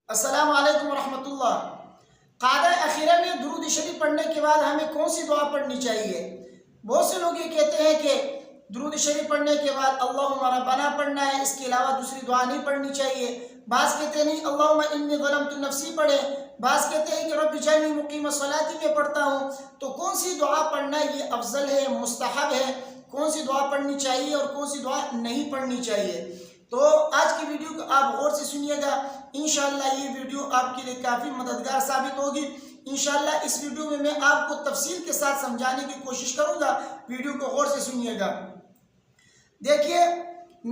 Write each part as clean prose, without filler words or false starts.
السلام علیکم ورحمۃ اللہ۔ قاعدہ اخیرہ میں درود شریف پڑھنے کے بعد ہمیں کون سی دعا پڑھنی چاہیے؟ بہت سے لوگ یہ کہتے ہیں کہ درود شریف پڑھنے کے بعد اللہم ربنا پڑھنا ہے، اس کے علاوہ دوسری دعا نہیں پڑھنی چاہیے۔ بعض کہتے ہیں نہیں اللہم انی ظلمت نفسی پڑھیں، بعض کہتے ہیں کہ رب اجعلنی مقیم الصلاۃ میں پڑھتا ہوں۔ تو کون سی دعا پڑھنا یہ افضل ہے، مستحب ہے؟ کون سی دعا پڑھنی چاہیے اور کون سی دعا نہیں پڑھنی چاہیے؟ تو آج کی ویڈیو کو آپ غور سے سنیے گا، انشاءاللہ یہ ویڈیو آپ کے لیے کافی مددگار ثابت ہوگی۔ انشاءاللہ اس ویڈیو میں آپ کو تفصیل کے ساتھ سمجھانے کی کوشش کروں گا، ویڈیو کو غور سے سنیے گا۔ دیکھیے،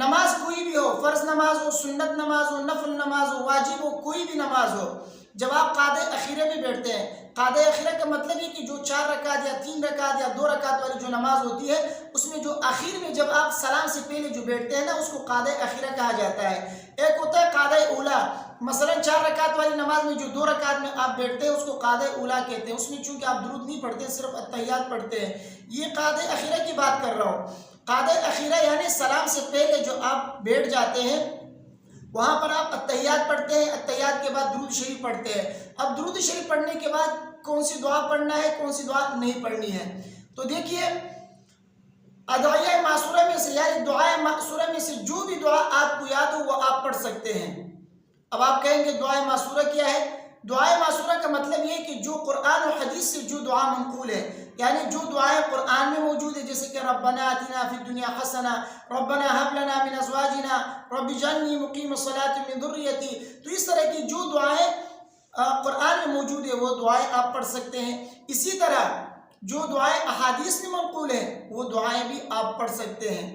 نماز کوئی بھی ہو، فرض نماز ہو، سنت نماز ہو، نفل نماز ہو، واجب ہو، کوئی بھی نماز ہو، جب آپ قاعدہ اخیرہ میں بیٹھتے ہیں، قاعدہ اخیرہ کا مطلب ہے کہ جو 4 رکعت یا 3 رکعت یا 2 رکعت والی جو نماز ہوتی ہے، اس میں جو آخر میں جب آپ سلام سے پہلے جو بیٹھتے ہیں نا، اس کو قاعدہ اخیرہ کہا جاتا ہے۔ ایک ہوتا ہے قاعدہ اولا، مثلا 4 رکعت والی نماز میں جو 2 رکعت میں آپ بیٹھتے ہیں اس کو قاعدہ اولا کہتے ہیں۔ اس میں چونکہ آپ درود نہیں پڑھتے، صرف التحیات پڑھتے ہیں۔ یہ قاعدہ اخیرہ کی بات کر رہا ہوں۔ قاعدہ اخیرہ یعنی سلام سے پہلے جو آپ بیٹھ جاتے ہیں، وہاں پر آپ التحیات پڑھتے ہیں، التحیات کے بعد درود شریف پڑھتے ہیں۔ اب درود شریف پڑھنے کے بعد کون سی دعا پڑھنا ہے، کون سی دعا نہیں پڑھنی ہے؟ تو دیکھیے، ادعیہ معصورہ میں سے یعنی دعائے معصورہ میں سے جو بھی دعا آپ کو یاد ہو وہ آپ پڑھ سکتے ہیں۔ اب آپ کہیں گے دعائے معصورہ کیا ہے؟ دعائے معصورہ کا مطلب یہ ہے کہ جو قرآن و حدیث سے جو دعا منقول ہے، یعنی جو دعائیں قرآن میں موجود ہے، جیسے کہ ربنا آتنا فی الدنیا حسنہ، ربنا هب لنا من ازواجنا، رب اجعلنی مقیم الصلاۃ من ذریتی، تو اس طرح کی جو دعائیں قرآن میں موجود ہے وہ دعائیں آپ پڑھ سکتے ہیں۔ اسی طرح جو دعائیں احادیث میں منقول ہیں وہ دعائیں بھی آپ پڑھ سکتے ہیں۔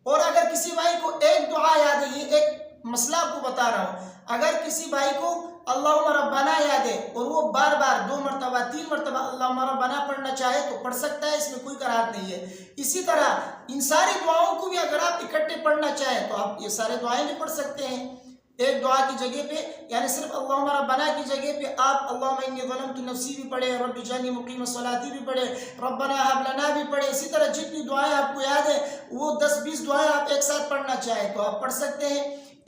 اور اگر کسی بھائی کو ایک دعا یاد ہے، یہ ایک مسئلہ آپ کو بتا رہا ہوں، اگر کسی بھائی کو اللہم ربنا یاد ہے اور وہ بار بار 2 مرتبہ 3 مرتبہ اللہم ربنا پڑھنا چاہے تو پڑھ سکتا ہے، اس میں کوئی کراہت نہیں ہے۔ اسی طرح ان ساری دعاؤں کو بھی اگر آپ اکٹھے پڑھنا چاہیں تو آپ یہ سارے دعائیں بھی پڑھ سکتے ہیں۔ ایک دعا کی جگہ پہ، یعنی صرف اللہم ربنا کی جگہ پہ آپ اللہم انی ظلمت نفسی بھی پڑھے، رب اجعلنی مقیم الصلاۃ بھی پڑھے، ربنا هب لنا بھی پڑھے۔ اسی طرح جتنی دعائیں آپ کو یاد ہیں وہ 10-20 دعائیں آپ ایک ساتھ پڑھنا چاہیں تو آپ پڑھ سکتے ہیں۔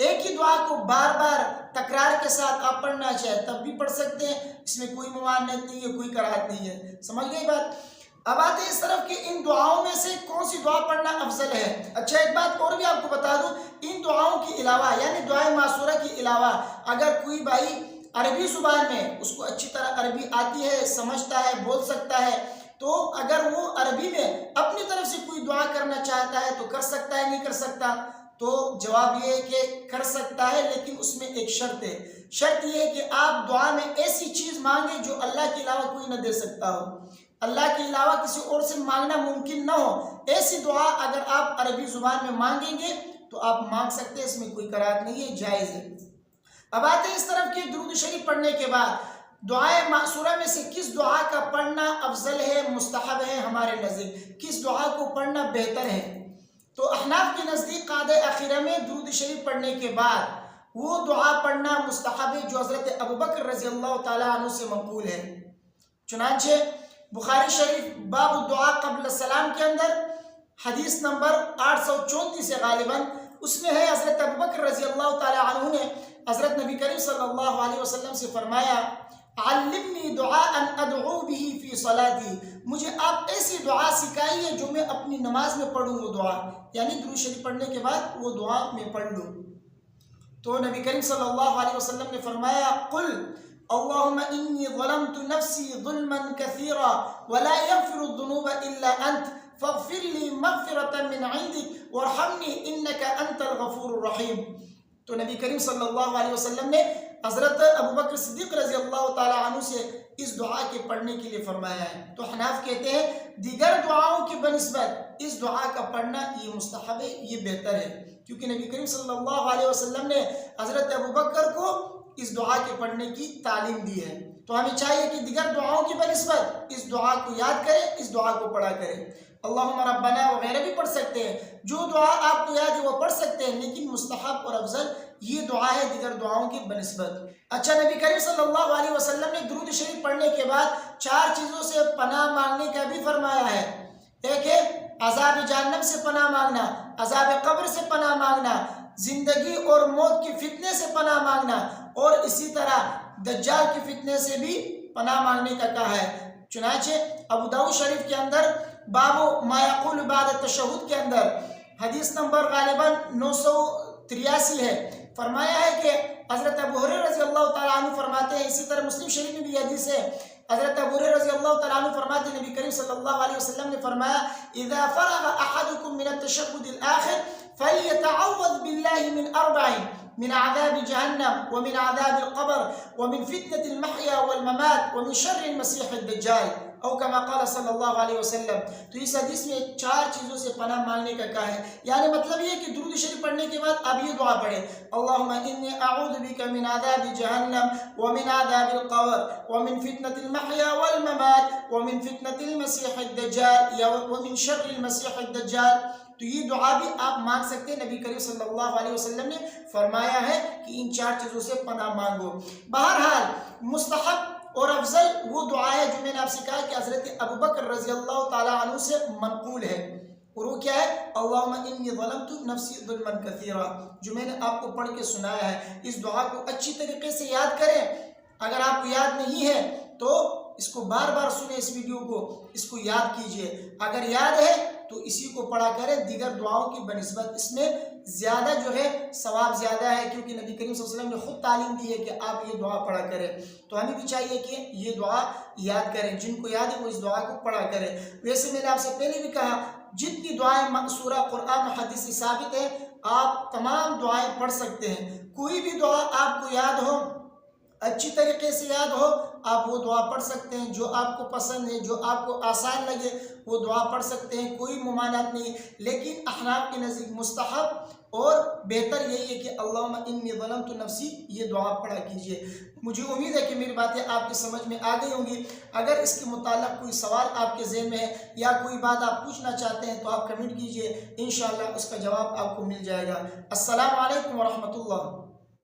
ایک ہی دعا کو بار بار تکرار کے ساتھ آپ پڑھنا چاہیں تب بھی پڑھ سکتے ہیں، اس میں کوئی ممانعت نہیں ہے، کوئی کراہت نہیں ہے۔ سمجھ گئی بات؟ اب آتے ہیں اس طرف کہ ان دعاؤں میں سے کون سی دعا پڑھنا افضل ہے۔ اچھا، ایک بات اور بھی آپ کو بتا دوں، ان دعاؤں کے علاوہ یعنی دعائے معصورہ کے علاوہ اگر کوئی بھائی عربی زبان میں اس کو اچھی طرح عربی آتی ہے، سمجھتا ہے، بول سکتا ہے، تو اگر وہ عربی میں اپنی طرف سے کوئی دعا کرنا چاہتا ہے تو کر سکتا ہے، نہیں کر سکتا؟ تو جواب یہ ہے کہ کر سکتا ہے، لیکن اس میں ایک شرط ہے۔ شرط یہ ہے کہ آپ دعا میں ایسی چیز مانگیں جو اللہ کے علاوہ کوئی نہ دے سکتا ہو، اللہ کے علاوہ کسی اور سے مانگنا ممکن نہ ہو۔ ایسی دعا اگر آپ عربی زبان میں مانگیں گے تو آپ مانگ سکتے ہیں، اس میں کوئی کراہت نہیں ہے، جائز ہے۔ اب آتے ہیں اس طرف کہ درود شریف پڑھنے کے بعد دعائے معصورہ میں سے کس دعا کا پڑھنا افضل ہے، مستحب ہے ہمارے نزدیک، کس دعا کو پڑھنا بہتر ہے؟ تو احناف کے نزدیک قاعدہ اخیرہ میں درود شریف پڑھنے کے بعد وہ دعا پڑھنا مستحب ہے جو حضرت ابوبکر رضی اللہ تعالیٰ عنہ سے منقول ہے۔ چنانچہ بخاری شریف باب الدعاء قبل السلام کے اندر حدیث نمبر 834 ہے غالباً، اس میں ہے حضرت ابوبکر رضی اللہ تعالیٰ عنہ نے حضرت نبی کریم صلی اللہ علیہ وسلم سے فرمایا، علمنی دعاء ادعو به فی صلاتی، مجھے آپ ایسی دعا سکھائیے جو میں اپنی نماز میں پڑھوں، وہ دعا یعنی درود شریف پڑھنے کے بعد وہ دعا میں پڑھ لوں۔ تو نبی کریم صلی اللہ علیہ وسلم نے فرمایا، قل اللہم انی ظلمت نفسی ظلما کثیرا ولا یغفر الذنوب الا انت فاغفر لی مغفرۃ من عندک وارحمنی انک انت الغفور الرحیم۔ تو نبی کریم صلی اللہ علیہ وسلم نے حضرت ابوبکر صدیق رضی اللہ تعالیٰ عنہ سے اس دعا کے پڑھنے کے لیے فرمایا ہے۔ تو حناف کہتے ہیں دیگر دعاؤں کی بنسبت اس دعا کا پڑھنا یہ مستحب ہے، یہ بہتر ہے، کیونکہ نبی کریم صلی اللہ علیہ وسلم نے حضرت ابوبکر کو اس دعا کے پڑھنے کی تعلیم دی ہے۔ تو ہمیں چاہیے کہ دیگر دعاؤں کی بنسبت اس دعا کو یاد کریں، اس دعا کو پڑھا کریں۔ اللہم ربنا وغیرہ بھی پڑھ سکتے ہیں، جو دعا آپ کو یاد ہے وہ پڑھ سکتے ہیں، لیکن مستحب اور افضل یہ دعا ہے دیگر دعاؤں کی بنسبت۔ اچھا، نبی کریم صلی اللہ علیہ وسلم نے درود شریف پڑھنے کے بعد 4 چیزوں سے پناہ مانگنے کا بھی فرمایا ہے۔ ایک ہے عذاب جہنم سے پناہ مانگنا، عذاب قبر سے پناہ مانگنا، زندگی اور موت کے فتنے سے پناہ مانگنا، اور اسی طرح دجال کے فتنے سے بھی پناہ مانگنے کا کہا ہے۔ چنانچہ ابو داؤد شریف کے اندر باب ما یقول بعد التشہد کے اندر حدیث نمبر غالباً 983 ہے، فرمایا ہے کہ حضرت ابو ہریرہ رضی اللہ تعالیٰ عنہ فرماتے ہیں، اسی طرح مسلم شریف میں بھی حدیث ہے، حضرت ابو ہریرہ رضی اللہ تعالیٰ عنہ فرماتے ہیں نبی کریم صلی اللہ علیہ وسلم نے فرمایا اذا فرغ احدکم من التشہد الاخر فلیتعوذ باللہ من اربع من عذاب جہنم ومن عذاب القبر ومن فتنة المحیا والممات ومن شر المسیح الدجال او کما قال صلی اللہ علیہ وسلم۔ تو اس حدیث میں 4 چیزوں سے پناہ مانگنے کا کہا ہے، یعنی مطلب یہ کہ درود شریف پڑھنے کے بعد اب یہ دعا پڑھیں، اللہم انی اعوذ بک من عذاب جہنم ومن عذاب القبر ومن فتنة المحیا والممات ومن فتنة المسیح الدجال یا ومن شر المسیح الدجال۔ تو یہ دعا بھی آپ مانگ سکتے ہیں، نبی کریم صلی اللہ علیہ وسلم نے فرمایا ہے کہ ان 4 چیزوں سے پناہ مانگو۔ بہرحال مستحب اور افضل وہ دعا ہے جو میں نے آپ سے کہا کہ حضرت ابوبکر رضی اللہ تعالیٰ عنہ سے منقول ہے، اور وہ کیا ہے؟ اللہم انی ظلمت نفسی ظلما کثیرا، جو میں نے آپ کو پڑھ کے سنایا ہے۔ اس دعا کو اچھی طریقے سے یاد کریں، اگر آپ کو یاد نہیں ہے تو اس کو بار بار سنیں، اس ویڈیو کو، اس کو یاد کیجئے، اگر یاد ہے تو اسی کو پڑھا کریں، دیگر دعاؤں کی بنسبت اس میں زیادہ جو ہے ثواب زیادہ ہے، کیونکہ نبی کریم صلی اللہ علیہ وسلم نے خود تعلیم دی ہے کہ آپ یہ دعا پڑھا کریں، تو ہمیں بھی چاہیے کہ یہ دعا یاد کریں، جن کو یاد ہے وہ اس دعا کو پڑھا کریں۔ ویسے میں نے آپ سے پہلے بھی کہا جتنی دعائیں مأثورہ قرآن و حدیث سے ثابت ہیں آپ تمام دعائیں پڑھ سکتے ہیں، کوئی بھی دعا آپ کو یاد ہو، اچھی طریقے سے یاد ہو، آپ وہ دعا پڑھ سکتے ہیں، جو آپ کو پسند ہے، جو آپ کو آسان لگے وہ دعا پڑھ سکتے ہیں، کوئی ممانعت نہیں، لیکن احناف کے نزدیک مستحب اور بہتر یہی ہے کہ اللہم انی ظلمت نفسی، یہ دعا پڑھا کیجئے۔ مجھے امید ہے کہ میری باتیں آپ کی سمجھ میں آ گئی ہوں گی۔ اگر اس کے متعلق کوئی سوال آپ کے ذہن میں ہے یا کوئی بات آپ پوچھنا چاہتے ہیں تو آپ کمنٹ کیجئے، انشاءاللہ اس کا جواب آپ کو مل جائے گا۔ السلام علیکم ورحمۃ اللہ۔